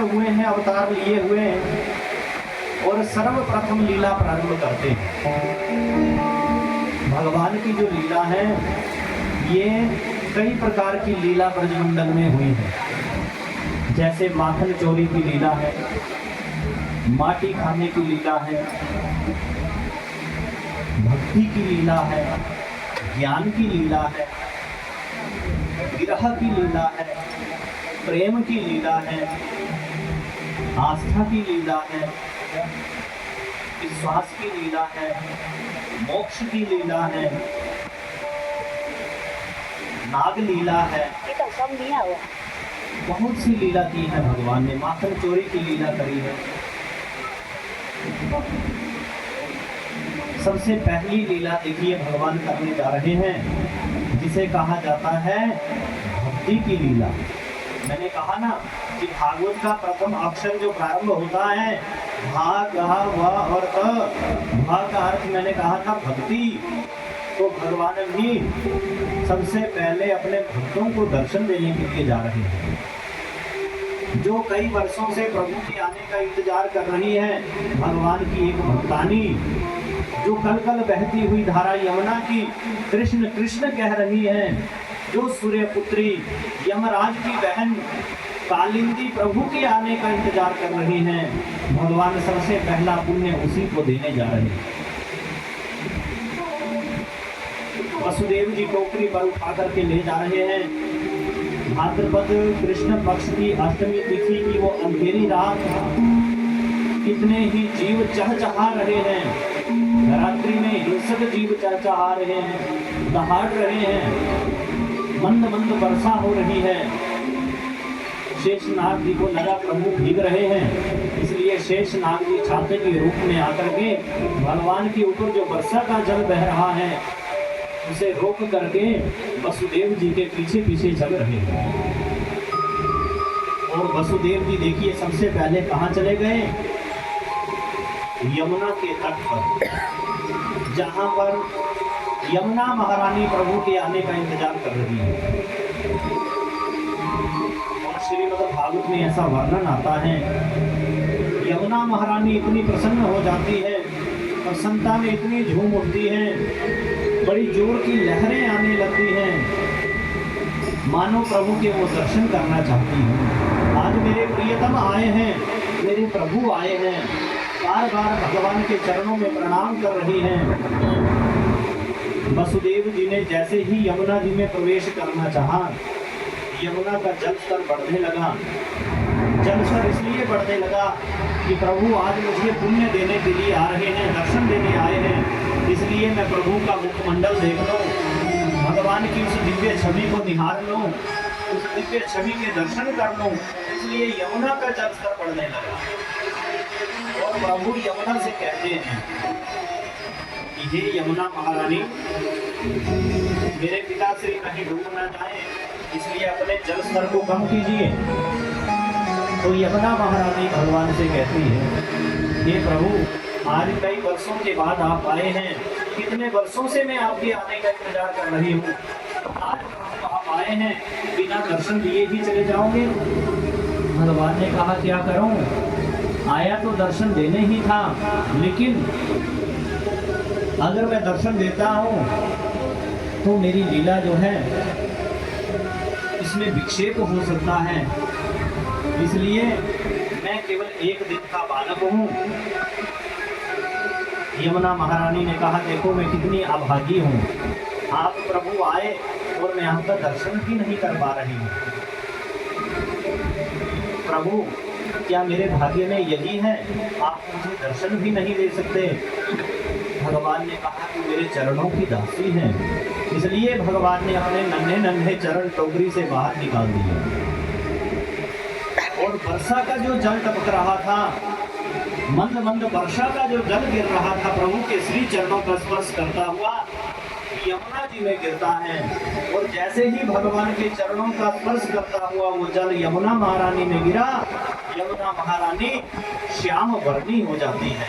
हुए हैं, अवतार लिए हुए हैं और सर्वप्रथम लीला प्रारंभ करते हैं। भगवान की जो लीला है ये कई प्रकार की लीला ब्रजमंडल में हुई है। जैसे माखन चोरी की लीला है, माटी खाने की लीला है, भक्ति की लीला है, ज्ञान की लीला है, विरह की लीला है, प्रेम की लीला है, आस्था की लीला है, विश्वास की लीला है, मोक्ष की लीला है, नाग लीला है। बहुत सी लीला की है भगवान ने। माखन चोरी की लीला करी है। सबसे पहली लीला देखिए भगवान करने जा रहे हैं, जिसे कहा जाता है भक्ति की लीला। मैंने कहा ना कि भागवत का प्रथम अक्षर जो प्रारंभ होता है भा, गा, व और क। भा का अर्थ मैंने कहा था भक्ति। तो भगवान भी सबसे पहले अपने भक्तों को दर्शन देने के लिए जा रहे हैं, जो कई वर्षों से प्रभु के आने का इंतजार कर रही है। भगवान की एक भक्तानी जो कल कल बहती हुई धारा यमुना की कृष्ण कृष्ण कह रही है, जो सूर्यपुत्री यमराज की बहन कालिंदी प्रभु के आने का इंतजार कर रही हैं। भगवान सबसे पहला पुण्य उसी को देने जा रहे हैं। वसुदेव जी टोकरी पर उठा करके ले जा रहे हैं। भाद्रपद कृष्ण पक्ष की अष्टमी तिथि की वो अंधेरी रात, कितने ही जीव चहचहा रहे हैं। रात्रि में हिंसक जीव चहचहा रहे हैं, दहाड़ रहे हैं, मंद मंद वर्षा हो रही है। शेषनाग जी को लगा प्रभु भीग रहे हैं, इसलिए शेषनाग जी छाते के रूप में आकर के भगवान के ऊपर जो वर्षा का जल बह रहा है उसे रोक करके वसुदेव जी के पीछे पीछे चल रहे हैं। और वसुदेव जी देखिए सबसे पहले कहाँ चले गए? यमुना के तट पर, जहां पर यमुना महारानी प्रभु के आने का इंतजार कर रही है। और श्रीमद् भागवत में ऐसा वर्णन आता है, यमुना महारानी इतनी प्रसन्न हो जाती है, प्रसन्नता में इतनी झूम उठती है, बड़ी जोर की लहरें आने लगती हैं, मानो प्रभु के वो दर्शन करना चाहती हैं। आज मेरे प्रियतम आए हैं, मेरे प्रभु आए हैं। बार बार भगवान के चरणों में प्रणाम कर रही हैं। वसुदेव जी ने जैसे ही यमुना जी में प्रवेश करना चाहा, यमुना का जल स्तर बढ़ने लगा। जल स्तर इसलिए बढ़ने लगा कि प्रभु आज मुझे पुण्य देने के लिए आ रहे हैं, दर्शन देने आए हैं, इसलिए मैं प्रभु का मुखमंडल देख लूं, भगवान की उस दिव्य छवि को निहार लूं, उस दिव्य छवि के दर्शन कर लूं। इसलिए यमुना का जल स्तर बढ़ने लगा। और प्रभु यमुना से कहते हैं कि हे यमुना महारानी, मेरे पिताश्री कहीं डूब ना जाए, इसलिए अपने जल स्तर को कम कीजिए। तो यमुना महारानी भगवान से कहती है, हे प्रभु, आज कई वर्षों के बाद आप आए हैं, कितने वर्षों से मैं आपके आने का इंतजार कर रही हूँ। आज आप आए हैं, बिना दर्शन दिए ही चले जाओगे? भगवान ने कहा क्या करूं, आया तो दर्शन देने ही था, लेकिन अगर मैं दर्शन देता हूँ तो मेरी लीला जो है इसमें विक्षेप हो सकता है, इसलिए मैं केवल एक दिन का बालक हूँ। यमुना महारानी ने कहा, देखो मैं कितनी अभागी हूँ, आप प्रभु आए और मैं आपका दर्शन भी नहीं कर पा रही हूँ। प्रभु, क्या मेरे भाग्य में यही है, आप मुझे दर्शन भी नहीं दे सकते? भगवान ने कहा कि मेरे चरणों की दासी हैं, इसलिए भगवान ने अपने नन्हे नन्हे चरण टोकरी से बाहर निकाल दिए। और वर्षा का जो जल टपक रहा था, मंद मंद वर्षा का जो जल गिर रहा था, प्रभु के श्री चरणों का स्पर्श करता हुआ यमुना जी में गिरता है। और जैसे ही भगवान के चरणों का स्पर्श करता हुआ वो जल यमुना महारानी में गिरा, यमुना महारानी श्याम वर्णी हो जाती है।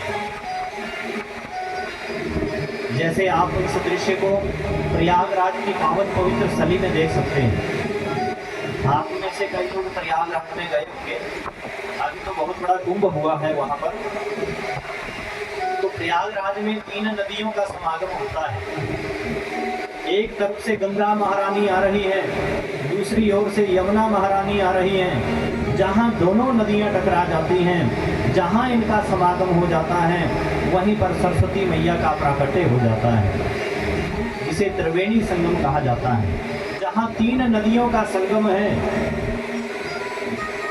जैसे आप इस दृश्य को प्रयागराज की पावन पवित्र स्थली में देख सकते हैं। आपने से कई लोग प्रयागराज में गए होंगे, अभी तो बहुत बड़ा कुंभ हुआ है वहाँ पर। तो प्रयागराज में 3 नदियों का समागम होता है। एक तरफ से गंगा महारानी आ रही है, दूसरी ओर से यमुना महारानी आ रही है। जहाँ दोनों नदियाँ टकरा जाती हैं, जहाँ इनका समागम हो जाता है, वहीं पर सरस्वती मैया का प्राकट्य हो जाता है, जिसे त्रिवेणी संगम कहा जाता है। जहाँ 3 नदियों का संगम है,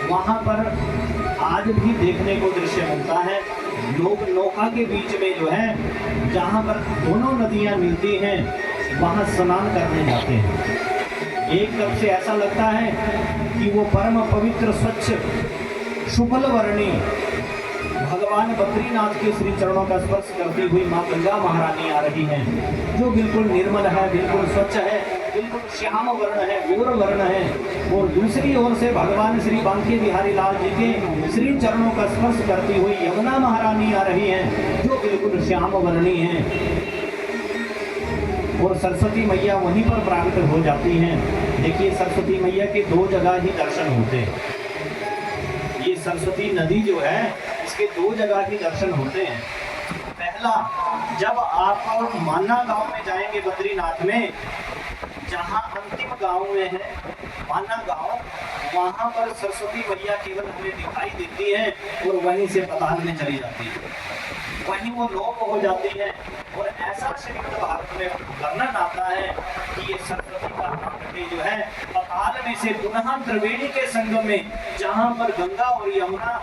वहाँ पर आज भी देखने को दृश्य मिलता है। लोग नौका के बीच में जो है, जहाँ पर दोनों नदियाँ मिलती हैं, वहाँ स्नान करने जाते हैं। एक तरफ से ऐसा लगता है कि वो परम पवित्र स्वच्छ शुभल वर्णी भगवान बद्रीनाथ के श्री चरणों का स्पर्श करती हुई माँ गंगा महारानी आ रही हैं, जो बिल्कुल निर्मल है, बिल्कुल स्वच्छ है, बिल्कुल श्याम वर्ण है, गौर वर्ण है। और दूसरी ओर से भगवान श्री बांके बिहारी लाल जी के श्री चरणों का स्पर्श करती हुई यमुना महारानी आ रही हैं, जो बिल्कुल श्याम वर्णी है। और सरस्वती मैया वहीं पर प्राकट हो जाती हैं। देखिए, सरस्वती मैया के 2 जगह ही दर्शन होते हैं। ये सरस्वती नदी जो है, इसके 2 जगह ही दर्शन होते हैं। पहला, जब आप माना गांव में जाएंगे बद्रीनाथ में, जहां अंतिम गांव में है माना गांव, वहां पर सरस्वती मैया केवल हमें दिखाई देती है और वहीं से पताल में चली जाती है, वहीं वो लोप हो जाती है। और ऐसा श्रीमद् भारत में वर्णन आता है कि ये सरस्वती का प्राकट्य जो है, पताल में से पुनः त्रिवेणी के संगम में, जहाँ पर गंगा और यमुना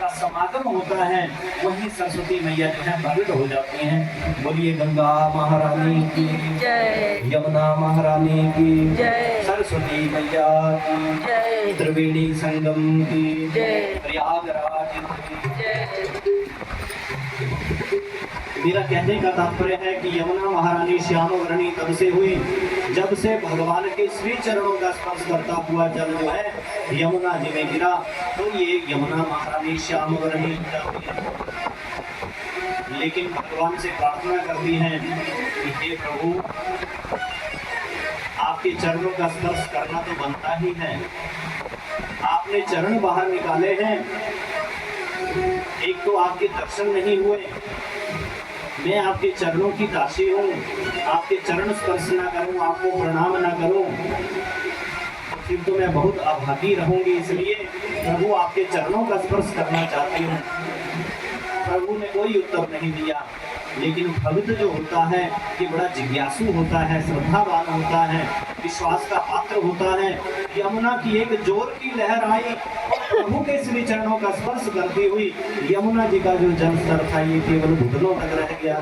का समागम होता है, वहीं सरस्वती मैया जो है प्रकट हो जाती हैं। बोलिए गंगा महारानी की जय, यमुना महारानी की जय, सरस्वती मैया की जय, त्रिवेणी संगम की जय, प्रयागराज की जय। मेरा कहने का तात्पर्य है कि यमुना महारानी श्याम वर्णी तब से हुई जब से भगवान के श्री चरणों का स्पर्श करता हुआ जल जो है यमुना जी में गिरा, तो ये यमुना महारानी श्याम वर्णी। लेकिन भगवान से प्रार्थना करती हैं कि हे प्रभु, आपके चरणों का स्पर्श करना तो बनता ही है। आपने चरण बाहर निकाले हैं, एक तो आपके दर्शन नहीं हुए, मैं आपके चरणों की दासी हूँ, आपके चरण स्पर्श ना करूँ, आपको प्रणाम ना करूँ, फिर तो मैं बहुत अभागी रहूंगी। इसलिए प्रभु, आपके चरणों का स्पर्श करना चाहती हूँ। प्रभु ने कोई उत्तर नहीं दिया। लेकिन भक्त जो होता है, ये बड़ा जिज्ञासु होता है, श्रद्धावान होता है, विश्वास का पात्र होता है। यमुना की एक जोर की लहर आई और प्रभु के श्री चरणों का स्पर्श करती हुई यमुना जी का जो जल स्तर था, ये केवल घुटनों तक रह गया।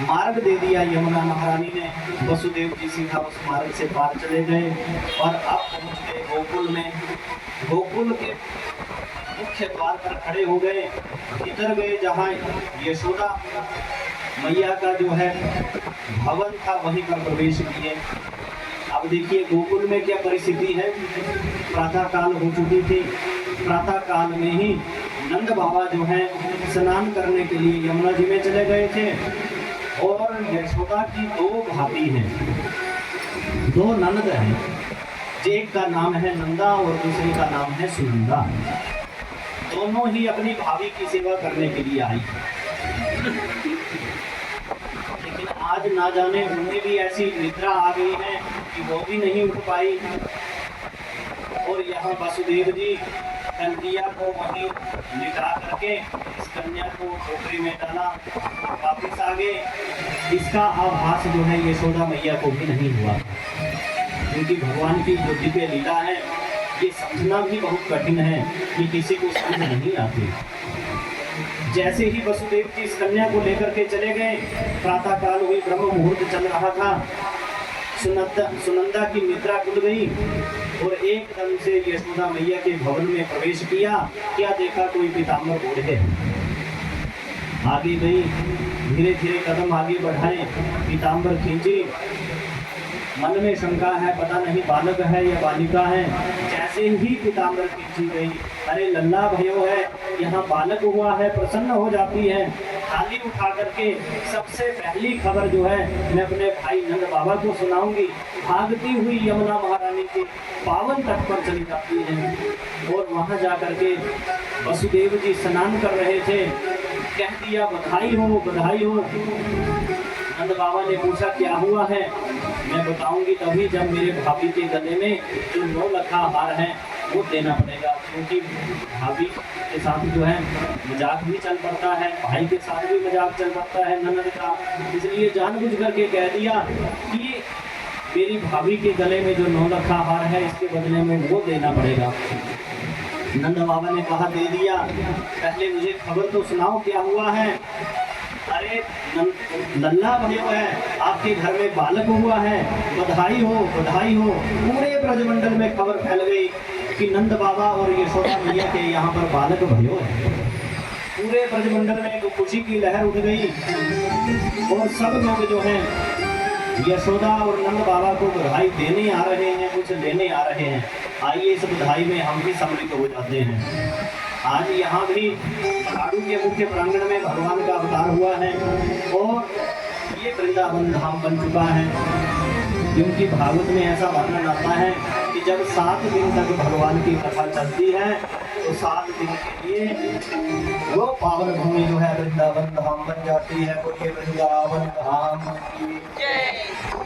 मार्ग दे दिया यमुना महारानी ने। वसुदेव जी सीधा उस मार्ग से पार चले गए और अब पहुंच गए गोकुल में। गोकुल के मुख्य द्वार पर खड़े हो गए, इधर गए जहाँ यशोदा मैया का जो है भवन था, वहीं पर प्रवेश किए। अब देखिए गोकुल में क्या परिस्थिति है। प्रातः काल हो चुकी थी। प्रातः काल में ही नंद बाबा जो है स्नान करने के लिए यमुना जी में चले गए थे। और यशोदा की 2 भाभी हैं, 2 नंद हैं। एक का नाम है नंदा और दूसरे का नाम है सुनंदा। दोनों ही अपनी भाभी की सेवा करने के लिए आई। लेकिन आज ना जाने उन्हें भी ऐसी निद्रा आ गई है कि वो भी नहीं उठ पाई। और यहाँ वसुदेव जी कन्हैया को वहीं लिटा करके इस कन्या को टोकरी में डाला, वापिस आ गए। इसका आभास जो है यशोदा मैया को भी नहीं हुआ, क्योंकि भगवान की जो दिव्य लीला है, ये समझना भी बहुत कठिन है कि किसी को समझ नहीं आती। जैसे ही वसुदेव जी इस कन्या को लेकर के चले गए, प्रातः काल हुई, ब्रह्म मुहूर्त चल रहा था। सुनंदा की निद्रा खुल गई और एकदम से यशोदा मैया के भवन में प्रवेश किया। क्या देखा, कोई पीताम्बर ओढ़े आगे गई, धीरे धीरे कदम आगे बढ़ाए, पीताम्बर खींची। मन में शंका है, पता नहीं बालक है या बालिका है। जैसे ही पीताम्बर खींची गई, अरे लल्ला भयो है, यहाँ बालक हुआ है, प्रसन्न हो जाती है। थाली उठा करके सबसे पहली खबर जो है मैं अपने भाई नंद बाबा को सुनाऊंगी। भागती हुई यमुना महारानी के पावन तट पर चली जाती है और वहां जा करके वसुदेव जी स्नान कर रहे थे। कह दिया बधाई हो बधाई हो। नंद बाबा ने पूछा क्या हुआ है? मैं बताऊंगी तभी जब मेरे भाभी के गले में जो 9 लखा हार है वो देना पड़ेगा, क्योंकि भाभी के साथ जो है मजाक भी चल पड़ता है, भाई के साथ भी मजाक चल पड़ता है ननद का। इसलिए जानबूझ करके कह दिया कि मेरी भाभी के गले में जो 9 लखा हार है इसके बदले में वो देना पड़ेगा। नंद बाबा ने कहा दे दिया, पहले मुझे खबर तो सुनाओ क्या हुआ है? अरे लल्ला भयो है, आपके घर में बालक हुआ है, बधाई हो बधाई हो। पूरे ब्रजमंडल में खबर फैल गई कि नंद बाबा और यशोदा मैया के यहाँ पर बालक भयो है। पूरे ब्रजमंडल में एक खुशी की लहर उठ गई और सब लोग जो हैं यशोदा और नंद बाबा को बधाई देने आ रहे हैं, कुछ लेने आ रहे हैं। आइए इस बधाई में हम भी सम्मिलित हो जाते हैं। आज यहाँ भी पहाड़ू के मुख्य प्रांगण में भगवान का अवतार हुआ है और ये वृंदावन धाम बन चुका है, क्योंकि भागवत में ऐसा वर्णन आता है कि जब 7 दिन तक भगवान की कथा चलती है तो 7 दिन के लिए वो पावन भूमि जो है वृंदावन धाम बन जाती है। बोलिए वृंदावन धाम की जय।